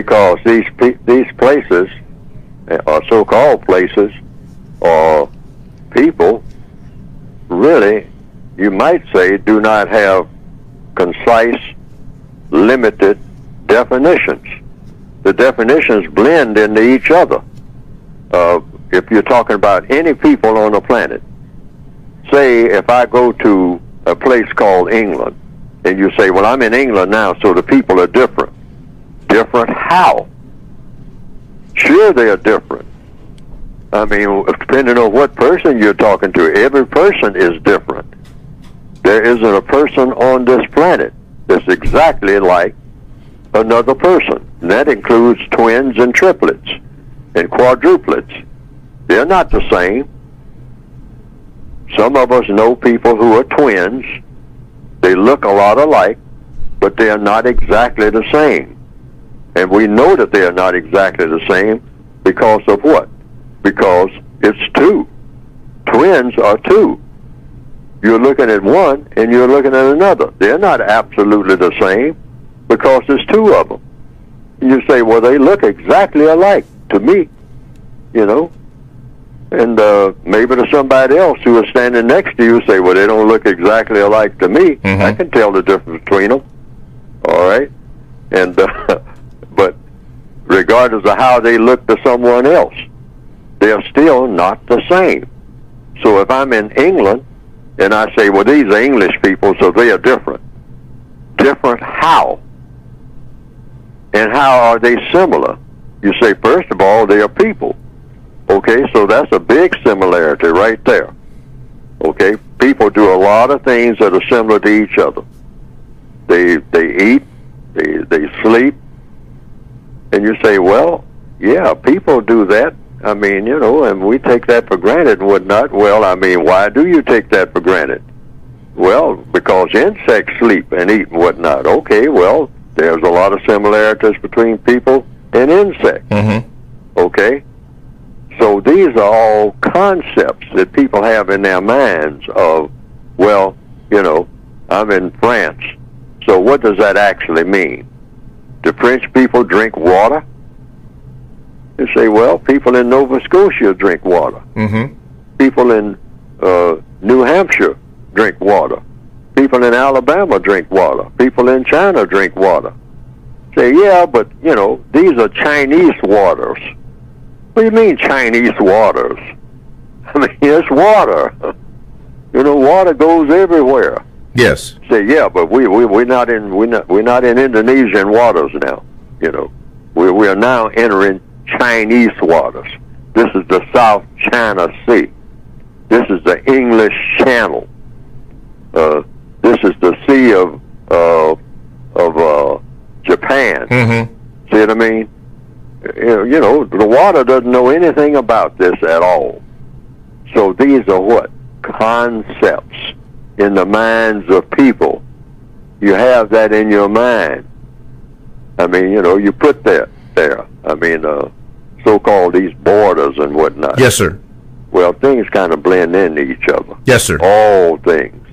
because these places, or so-called places, or people, really, you might say, do not have concise, limited definitions. The definitions blend into each other. If you're talking about any people on the planet, say if I go to a place called England, and you say, well, I'm in England now, so the people are different. Different how? Sure, they are different. I mean, depending on what person you're talking to, every person is different. There isn't a person on this planet that's exactly like another person. And that includes twins and triplets and quadruplets. They're not the same. Some of us know people who are twins. They look a lot alike, but they're not exactly the same. And we know that they're not exactly the same because of what? Because it's two. Twins are two. You're looking at one and you're looking at another. They're not absolutely the same because there's two of them. And you say, well, they look exactly alike to me, you know. And maybe to somebody else who is standing next to you say, well, they don't look exactly alike to me. Mm-hmm. I can tell the difference between them. All right? And but regardless of how they look to someone else, they're still not the same. So if I'm in England and I say, well, these are English people, so they are different. Different how? And how are they similar? You say, first of all, they are people. Okay, so that's a big similarity right there. Okay, people do a lot of things that are similar to each other. They eat, they sleep, and you say, well, yeah, people do that. I mean, you know, and we take that for granted and whatnot. Well, I mean, why do you take that for granted? Well, because insects sleep and eat and whatnot. Okay, well, there's a lot of similarities between people and insects. Mm-hmm. Okay? So these are all concepts that people have in their minds of, well, you know, I'm in France. So what does that actually mean? Do French people drink water? You say, well, people in Nova Scotia drink water. Mm-hmm. People in New Hampshire drink water. People in Alabama drink water. People in China drink water. Say, yeah, but, you know, these are Chinese waters. What do you mean Chinese waters? I mean, it's water. You know, water goes everywhere. Yes. Say, yeah, but we're not in Indonesian waters now. You know, we are now entering Chinese waters. This is the South China Sea. This is the English Channel. This is the Sea of Japan. Mm-hmm. See what I mean? You know, the water doesn't know anything about this at all. So these are what? Concepts in the minds of people. You have that in your mind. I mean, you know, you put that there. I mean, so-called these borders and whatnot. Yes, sir. Well, things kind of blend into each other. Yes, sir. All things.